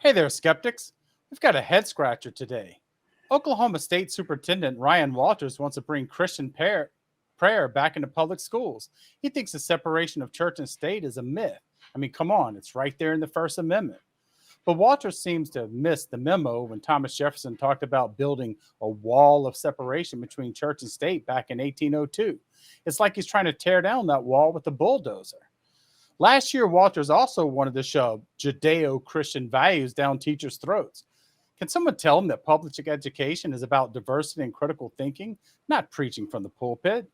Hey there, skeptics. We've got a head scratcher today. Oklahoma State Superintendent Ryan Walters wants to bring Christian prayer back into public schools. He thinks the separation of church and state is a myth. I mean, come on, it's right there in the First Amendment. But Walters seems to have missed the memo when Thomas Jefferson talked about building a wall of separation between church and state back in 1802. It's like he's trying to tear down that wall with a bulldozer. Last year, Walters also wanted to shove Judeo Christian values down teachers' throats. Can someone tell him that public education is about diversity and critical thinking, not preaching from the pulpit?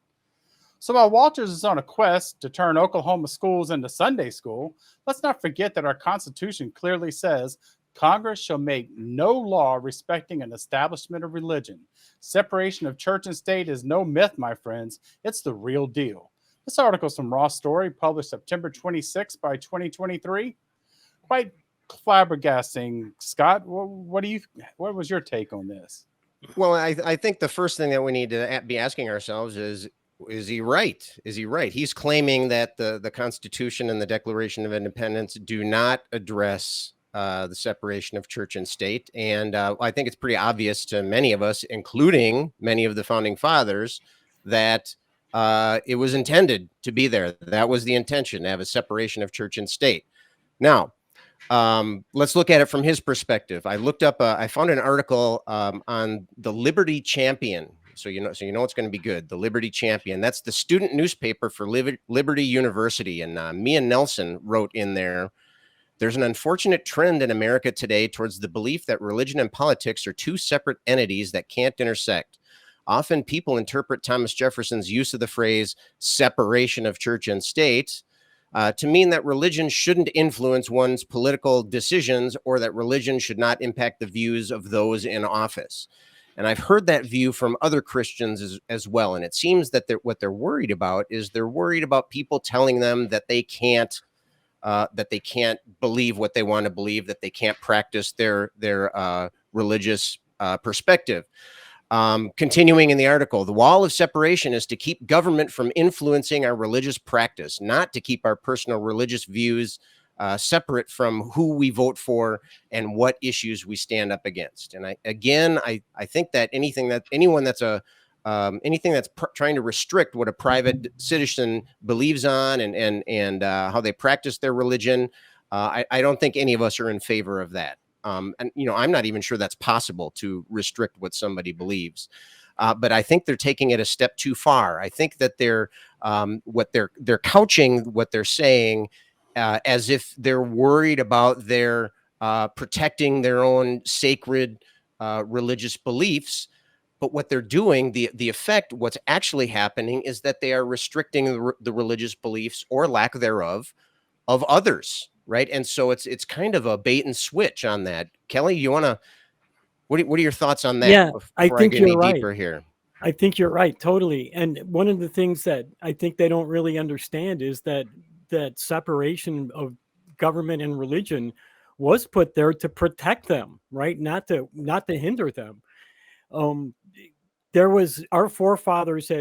So while Walters is on a quest to turn Oklahoma schools into Sunday school, let's not forget that our Constitution clearly says Congress shall make no law respecting an establishment of religion. Separation of church and state is no myth, my friends. It's the real deal. This article is from Raw Story, published September 26 by 2023. Quite flabbergasting, Scott. What was your take on this? Well, I think the first thing that we need to be asking ourselves is he right? Is he right? He's claiming that the Constitution and the Declaration of Independence do not address the separation of church and state. And I think it's pretty obvious to many of us, including many of the founding fathers, that it was intended to be there. That was the intention, to have a separation of church and state. Now, let's look at it from his perspective. I looked up, I found an article on the Liberty Champion. So you know it's going to be good. The Liberty Champion. That's the student newspaper for Liberty University. And Mia Nelson wrote in there, "There's an unfortunate trend in America today towards the belief that religion and politics are two separate entities that can't intersect. Often people interpret Thomas Jefferson's use of the phrase separation of church and state to mean that religion shouldn't influence one's political decisions or that religion should not impact the views of those in office." And I've heard that view from other Christians as well. And it seems that what they're worried about is they're worried about people telling them that they can't believe what they want to believe, that they can't practice their religious perspective. Continuing in the article, the wall of separation is to keep government from influencing our religious practice, not to keep our personal religious views separate from who we vote for and what issues we stand up against. And I think that anything that's trying to restrict what a private citizen believes on and how they practice their religion, I don't think any of us are in favor of that. And I'm not even sure that's possible to restrict what somebody believes. But I think they're taking it a step too far. I think that they're couching what they're saying as if they're worried about their protecting their own sacred religious beliefs. But what they're doing, the effect, what's actually happening is that they are restricting the religious beliefs or lack thereof of others. Right. And so it's kind of a bait and switch on that. Kelley, you want to, what are your thoughts on that? Yeah, I think you're right. Deeper here. I think you're right. Totally. And one of the things that I think they don't really understand is that separation of government and religion was put there to protect them, right? Not to hinder them. Our forefathers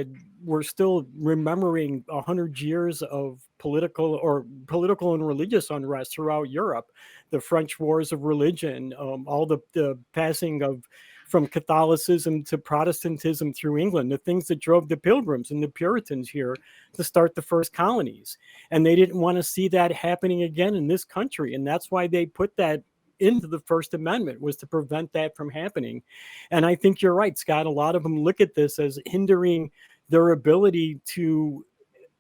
were still remembering 100 years of political and religious unrest throughout Europe, the French Wars of Religion, all the passing from Catholicism to Protestantism through England, the things that drove the Pilgrims and the Puritans here to start the first colonies. And they didn't want to see that happening again in this country. And that's why they put that into the First Amendment, was to prevent that from happening. And I think you're right, Scott. A lot of them look at this as hindering their ability to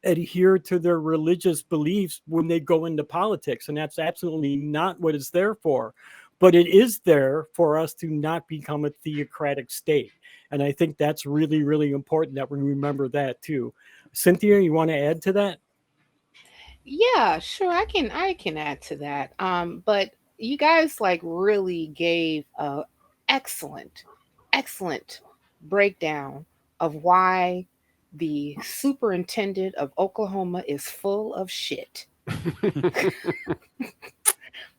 adhere to their religious beliefs when they go into politics. And that's absolutely not what it's there for. But it is there for us to not become a theocratic state. And I think that's really, really important that we remember that too. Cynthia, you want to add to that? Yeah, sure. I can add to that. But you guys really gave a excellent breakdown of why the superintendent of Oklahoma is full of shit.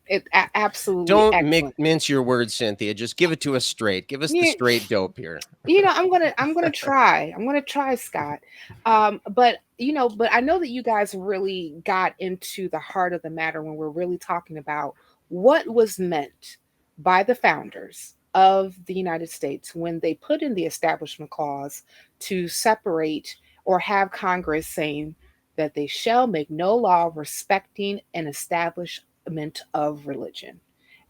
It absolutely don't mince your words, Cynthia. Just give it to us straight. Give us the straight dope here. I'm gonna try. I'm gonna try, Scott. But I know that you guys really got into the heart of the matter when we're really talking about what was meant by the founders of the United States when they put in the Establishment Clause to separate or have Congress saying that they shall make no law respecting an establishment of religion.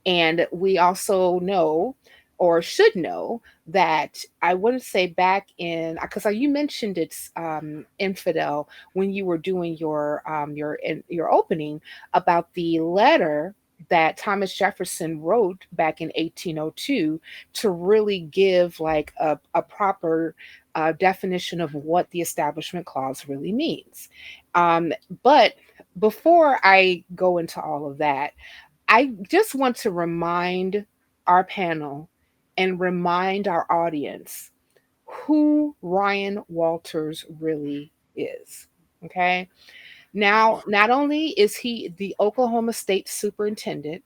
And we also know, or should know, that I wouldn't say back in, because you mentioned it's infidel when you were doing your opening about the letter that Thomas Jefferson wrote back in 1802 to really give like a proper definition of what the Establishment Clause really means. But before I go into all of that, I just want to remind our panel and remind our audience who Ryan Walters really is. Okay. Now, not only is he the Oklahoma State Superintendent,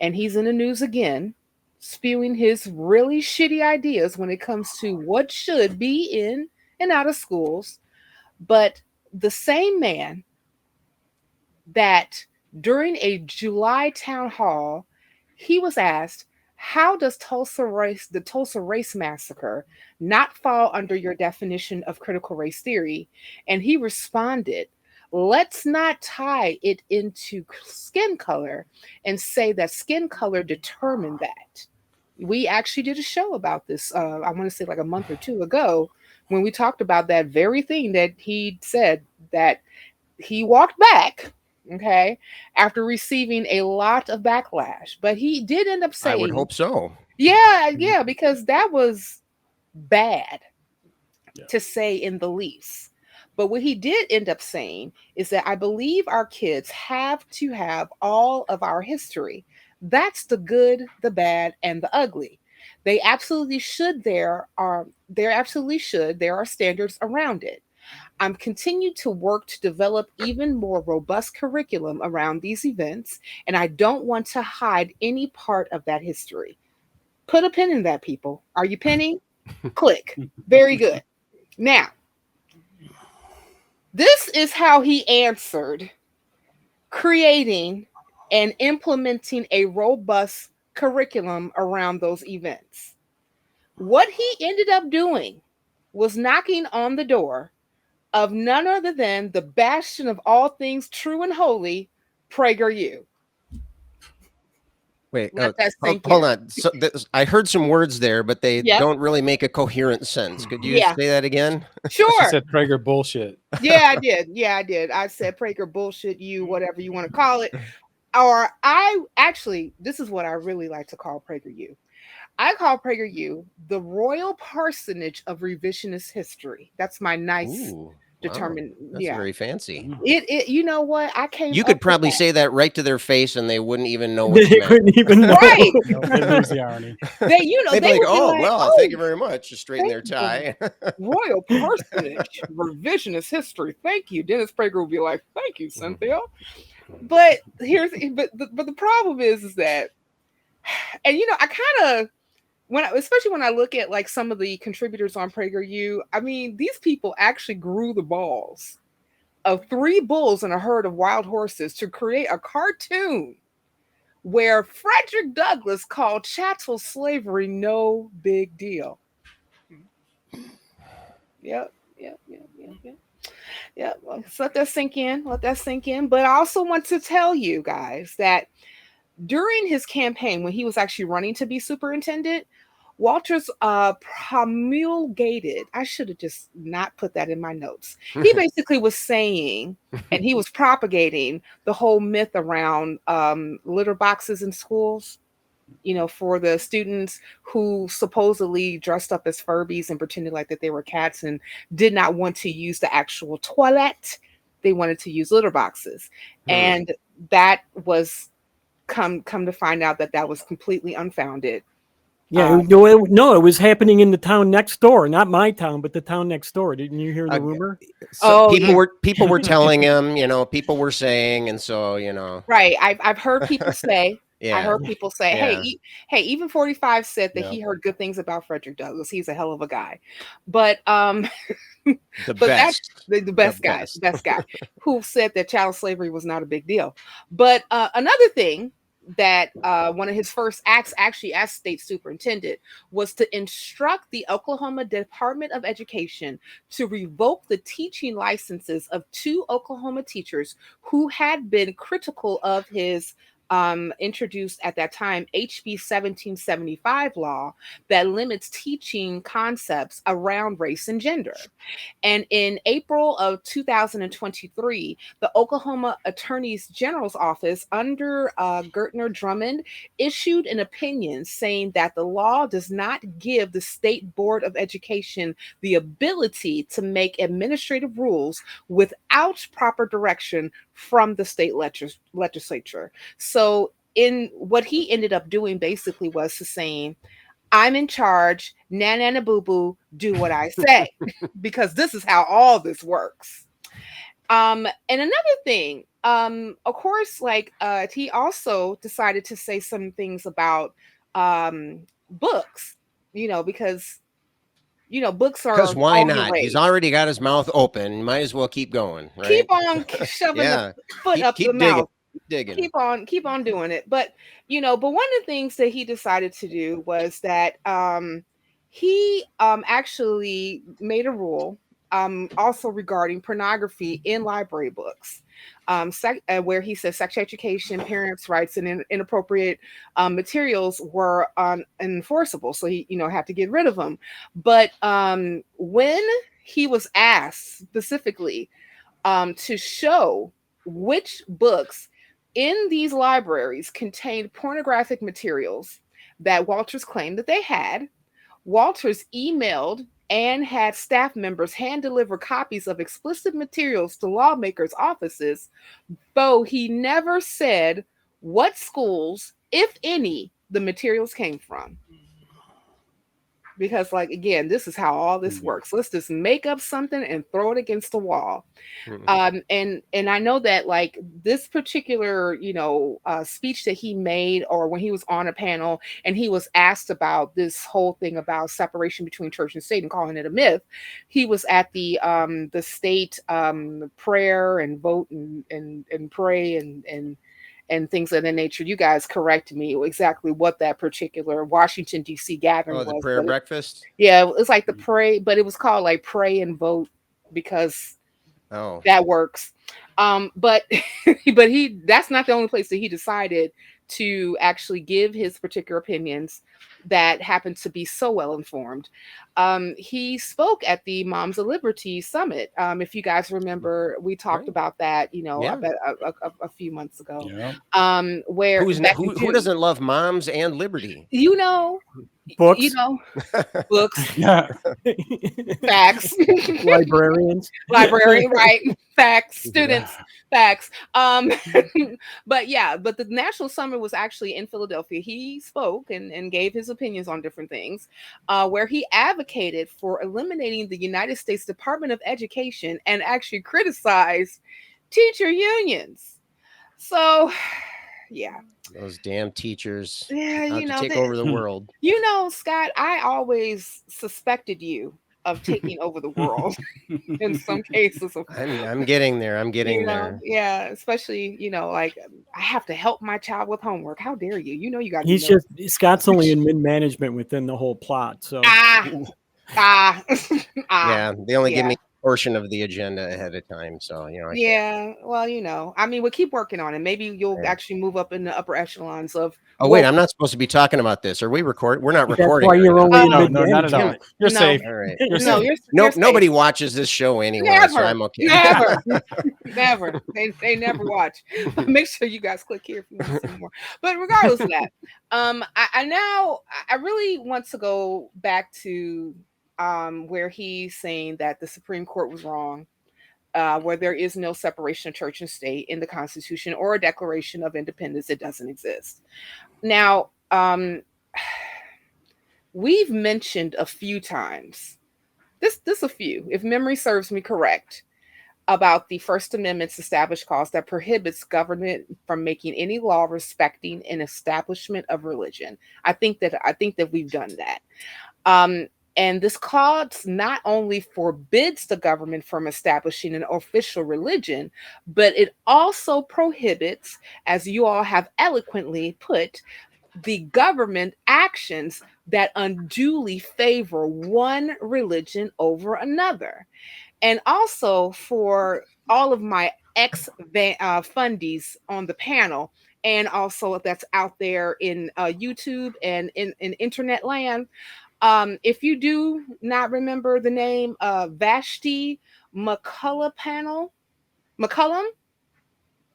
and he's in the news again, spewing his really shitty ideas when it comes to what should be in and out of schools, but the same man that during a July town hall, he was asked, how does the Tulsa race massacre not fall under your definition of critical race theory? And he responded, let's not tie it into skin color and say that skin color determined that. We actually did a show about this, I want to say like a month or two ago, when we talked about that very thing that he said, that he walked back, okay, after receiving a lot of backlash. But he did end up saying, I would hope so. Yeah, because that was bad to say in the least. But what he did end up saying is that I believe our kids have to have all of our history. That's the good, the bad, and the ugly. They absolutely should. There are standards around it. I'm continuing to work to develop even more robust curriculum around these events, and I don't want to hide any part of that history. Put a pin in that, people. Are you pinning? Click. Very good. Now, this is how he answered creating and implementing a robust curriculum around those events. What he ended up doing was knocking on the door of none other than the bastion of all things true and holy, PragerU. Wait, hold on. So I heard some words there, but they don't really make a coherent sense. Could you say that again? Sure. She said Prager bullshit. Yeah, I did. I said Prager bullshit, whatever you want to call it. Or this is what I really like to call PragerU. I call PragerU the royal parsonage of revisionist history. That's my nice determined. Wow. That's very fancy. It you know what? You could probably say that right to their face, and they wouldn't even know what you meant. Couldn't even know. Right. They lose the irony. They'd be like, well, thank you very much. Just straighten their tie. Royal parsonage, revisionist history. Thank you. Dennis Prager will be like, thank you, Cynthia. But the problem is that, and I kind of, especially when I look at like some of the contributors on PragerU, I mean, these people actually grew the balls of 3 bulls and a herd of wild horses to create a cartoon where Frederick Douglass called chattel slavery no big deal. Yep. Let's let that sink in. But I also want to tell you guys that during his campaign, when he was actually running to be superintendent, Walters promulgated, I should have just not put that in my notes. He basically was saying, and he was propagating the whole myth around litter boxes in schools, for the students who supposedly dressed up as Furbies and pretended like that they were cats and did not want to use the actual toilet. They wanted to use litter boxes. And that was come to find out that was completely unfounded. Yeah, no, it was happening in the town next door, not my town, but the town next door. Didn't you hear the rumor? So people were telling him, people were saying, and so Right. I've heard people say. Yeah. I heard people say, hey, even 45 said that he heard good things about Frederick Douglass. He's a hell of a guy. But the best guy who said that chattel slavery was not a big deal. But another thing that one of his first acts, actually as state superintendent, was to instruct the Oklahoma Department of Education to revoke the teaching licenses of 2 Oklahoma teachers who had been critical of his introduced at that time HB 1775 law that limits teaching concepts around race and gender. And in April of 2023, the Oklahoma Attorney General's office under Gertner Drummond issued an opinion saying that the law does not give the State Board of Education the ability to make administrative rules without proper direction from the state legislature. So in what he ended up doing basically was to saying, I'm in charge, na boo boo, do what I say, because this is how all this works. And another thing, of course, like he also decided to say some things about books, because books are Because why all the not? rage. He's already got his mouth open. Might as well keep going, right? Keep on shoving the foot up the mouth. Digging. Keep on doing it. But one of the things that he decided to do was that he actually made a rule also regarding pornography in library books, where he says sex education, parents' rights, and inappropriate materials were unenforceable. So he had to get rid of them. But when he was asked specifically to show which books in these libraries contained pornographic materials that Walters claimed that they had, Walters emailed and had staff members hand deliver copies of explicit materials to lawmakers' offices, though he never said what schools, if any, the materials came from. Because, again, this is how all this works. Let's just make up something and throw it against the wall. And I know that, this particular, speech that he made, or when he was on a panel and he was asked about this whole thing about separation between church and state and calling it a myth, he was at the state prayer and vote and pray and things of that nature. You guys correct me exactly what that particular Washington, D.C. gathering was. The prayer breakfast? Yeah, it's like the pray, but it was called pray and vote because that works. But that's not the only place that he decided to actually give his particular opinions that happened to be so well informed. He spoke at the Moms of Liberty Summit. If you guys remember, we talked about that, I bet a few months ago. Yeah. Where who doesn't love moms and liberty? Books. Books. Facts. Librarians. Librarian, right? Facts. Students. Facts. But the National Summit was actually in Philadelphia. He spoke and gave his opinions on different things, where he advocated for eliminating the United States Department of Education and actually criticized teacher unions. So, yeah. Those damn teachers. Yeah, to take over the world. Scott, I always suspected you of taking over the world in some cases. I'm getting there. I'm getting there. Yeah, especially, I have to help my child with homework. How dare you? You got to Scott's only in mid-management within the whole plot. So yeah, they only give me a portion of the agenda ahead of time. So, we'll keep working on it. Maybe you'll actually move up in the upper echelons of. Oh, wait, I'm not supposed to be talking about this. Are we recording? We're not recording. That's why you're only no, not at all. You're safe. All right. You're safe. Nobody watches this show anyway, so I'm okay. Never. They never watch. Make sure you guys click here if you want to see more. But regardless of that, I really want to go back to where he's saying that the Supreme Court was wrong, where there is no separation of church and state in the Constitution or a Declaration of Independence. It doesn't exist. Now, we've mentioned a few times, this a few, if memory serves me correct, about the First Amendment's established clause that prohibits government from making any law respecting an establishment of religion. I think that we've done that. And this clause not only forbids the government from establishing an official religion, but it also prohibits, as you all have eloquently put, the government actions that unduly favor one religion over another. And also, for all of my fundies on the panel, and also that's out there in YouTube and in internet land, if you do not remember the name Vashti McCullum,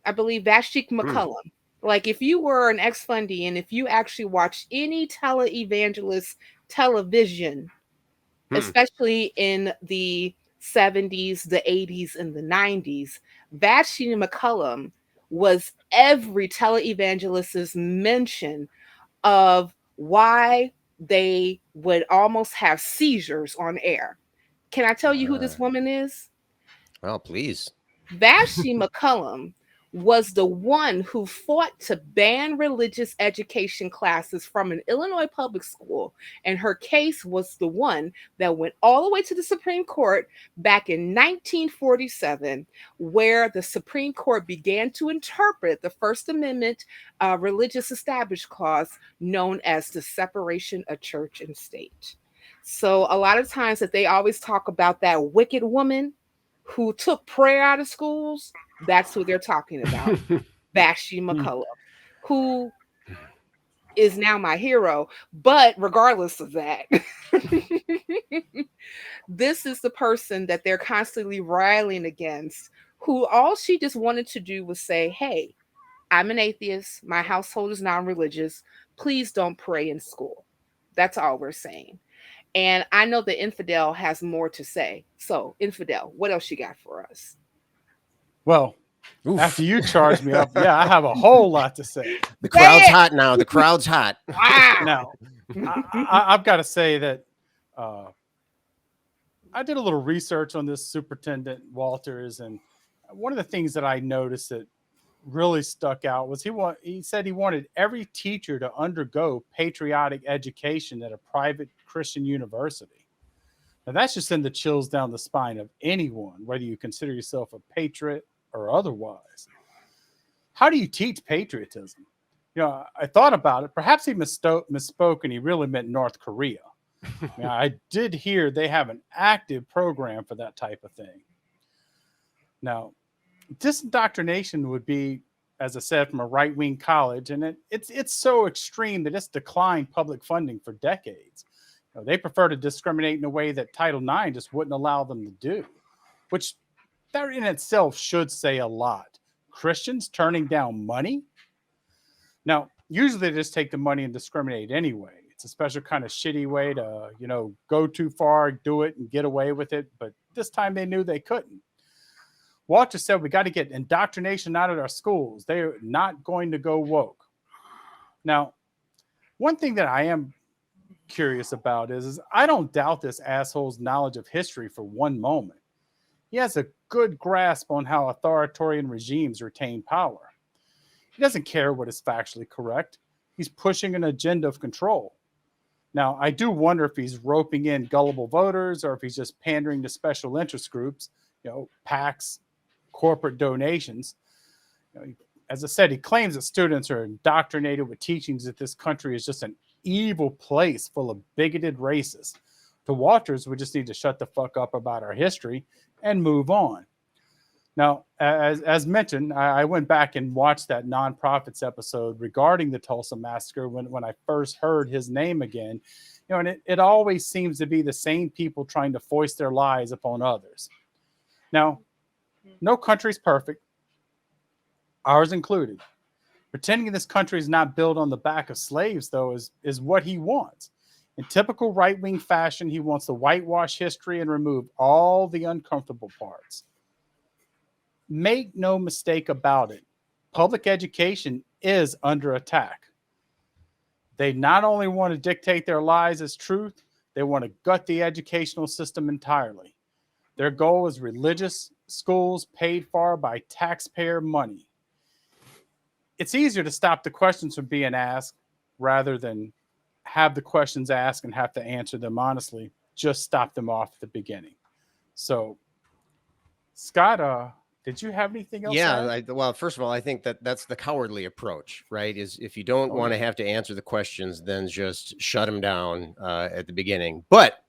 I believe Vashti McCullum. Like, if you were an ex-fundee and if you actually watched any televangelist television, especially in the 70s, the 80s, and the 90s, Vashti McCullum was every televangelist's mention of why they would almost have seizures on air. Can I tell you who this woman is? Well, please. Vashti McCullum was the one who fought to ban religious education classes from an Illinois public school. And her case was the one that went all the way to the Supreme Court back in 1947, where the Supreme Court began to interpret the First Amendment religious established clause known as the separation of church and state. So a lot of times that they always talk about that wicked woman who took prayer out of schools, that's who they're talking about. Vashti McCullum, who is now my hero. But regardless of that, this is the person that they're constantly railing against, who all she just wanted to do was say, hey, I'm an atheist. My household is non-religious. Please don't pray in school. That's all we're saying. And I know the Infidel has more to say. So, Infidel, what else you got for us? Well, after you charge me up, yeah, I have a whole lot to say. The crowd's hot now. The crowd's hot. Now, I've got to say that I did a little research on this Superintendent Walters, and one of the things that I noticed that really stuck out was he said he wanted every teacher to undergo patriotic education at a private Christian university. Now that's just send the chills down the spine of anyone, whether you consider yourself a patriot or otherwise. How do you teach patriotism? You know, I thought about it. Perhaps he misspoke and he really meant North Korea. I did hear they have an active program for that type of thing. Now, disindoctrination would be, as I said, from a right-wing college, and it's so extreme that it's declined public funding for decades. You know, they prefer to discriminate in a way that Title IX just wouldn't allow them to do, which that in itself should say a lot. Christians turning down money? Now, usually they just take the money and discriminate anyway. It's a special kind of shitty way to, go too far, do it, and get away with it. But this time they knew they couldn't. Walters said we got to get indoctrination out of our schools. They're not going to go woke. Now, one thing that I am curious about is I don't doubt this asshole's knowledge of history for one moment. He has a good grasp on how authoritarian regimes retain power. He doesn't care what is factually correct. He's pushing an agenda of control. Now, I do wonder if he's roping in gullible voters or if he's just pandering to special interest groups, PACs, corporate donations. As I said, he claims that students are indoctrinated with teachings that this country is just an evil place full of bigoted racists. To Walters, we just need to shut the fuck up about our history and move on. Now, as mentioned, I went back and watched that Nonprofits episode regarding the Tulsa Massacre when I first heard his name again. And it always seems to be the same people trying to foist their lies upon others. Now, no country's perfect, ours included. Pretending this country is not built on the back of slaves, though, is what he wants. In typical right-wing fashion, he wants to whitewash history and remove all the uncomfortable parts. Make no mistake about it, public education is under attack. They not only want to dictate their lies as truth, they want to gut the educational system entirely. Their goal is religious schools paid for by taxpayer money. It's easier to stop the questions from being asked rather than have the questions asked and have to answer them honestly. just stop them off at the beginning. So, Scott, did you have anything else? Yeah, well, first of all, I think that's the cowardly approach, right? Is if you don't want to have to answer the questions, then just shut them down at the beginning. But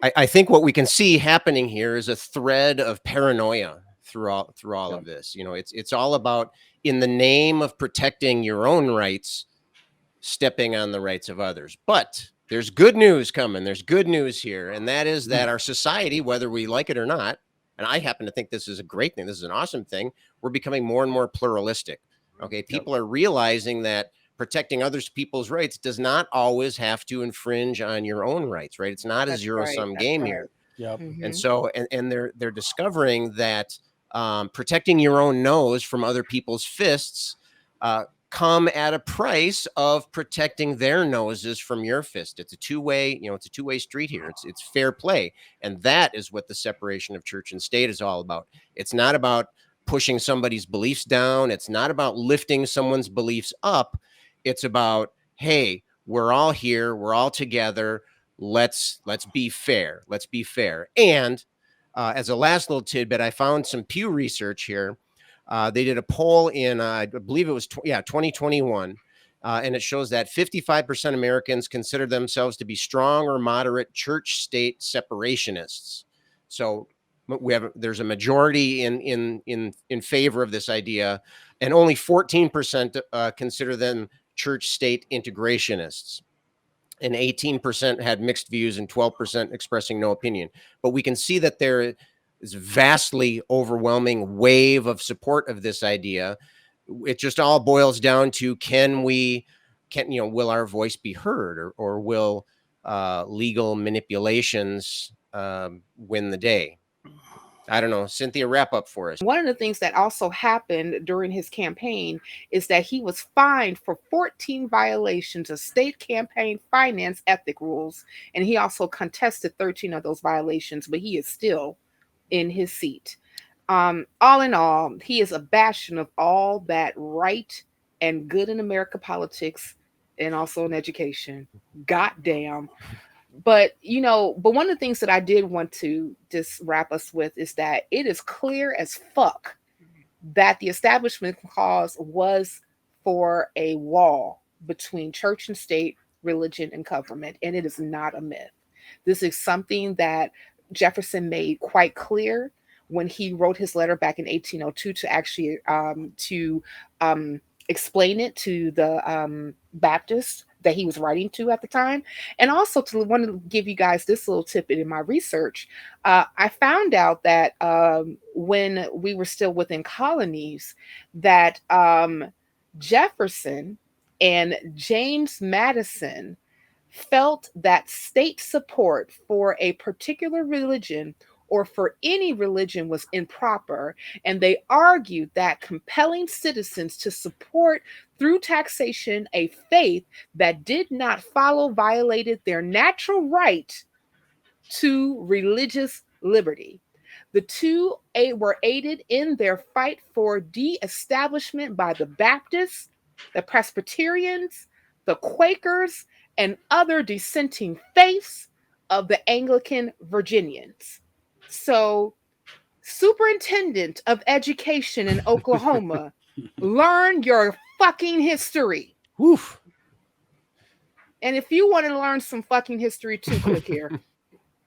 I think what we can see happening here is a thread of paranoia through all of this. It's all about, in the name of protecting your own rights, stepping on the rights of others. But there's good news coming. There's good news here, and that is that our society, whether we like it or not, and I happen to think this is a great thing, this is an awesome thing, we're becoming more and more pluralistic. Okay, people are realizing that protecting others people's rights does not always have to infringe on your own rights, right? It's not a zero-sum game here. Yep. And so, and they're discovering that protecting your own nose from other people's fists come at a price of protecting their noses from your fist. It's a two-way, it's a two-way street here. It's fair play. And that is what the separation of church and state is all about. It's not about pushing somebody's beliefs down. It's not about lifting someone's beliefs up. It's about, hey, we're all here. We're all together. Let's be fair. Let's be fair. And as a last little tidbit, I found some Pew research here. They did a poll in, I believe it was 2021, and it shows that 55% Americans consider themselves to be strong or moderate church-state separationists. So there's a majority in favor of this idea, and only 14% consider them church-state integrationists. And 18% had mixed views and 12% expressing no opinion. But we can see that there is a vastly overwhelming wave of support of this idea. It just all boils down to, will our voice be heard, or will legal manipulations win the day? I don't know. Cynthia, wrap up for us. One of the things that also happened during his campaign is that he was fined for 14 violations of state campaign finance ethic rules. And he also contested 13 of those violations, but he is still in his seat. All in all, he is a bastion of all that right and good in America politics, and also in education. Goddamn. But one of the things that I did want to just wrap us with is that it is clear as fuck that the Establishment Clause was for a wall between church and state, religion and government, and it is not a myth. This is something that Jefferson made quite clear when he wrote his letter back in 1802 to actually explain it to the Baptists that he was writing to at the time. And also to want to give you guys this little tidbit in my research. I found out that when we were still within colonies, that Jefferson and James Madison felt that state support for a particular religion or for any religion was improper, and they argued that compelling citizens to support through taxation a faith that did not follow violated their natural right to religious liberty. The two were aided in their fight for de-establishment by the Baptists, the Presbyterians, the Quakers, and other dissenting faiths of the Anglican Virginians. So, Superintendent of Education in Oklahoma, learn your fucking history. Woof. And if you want to learn some fucking history too, click here.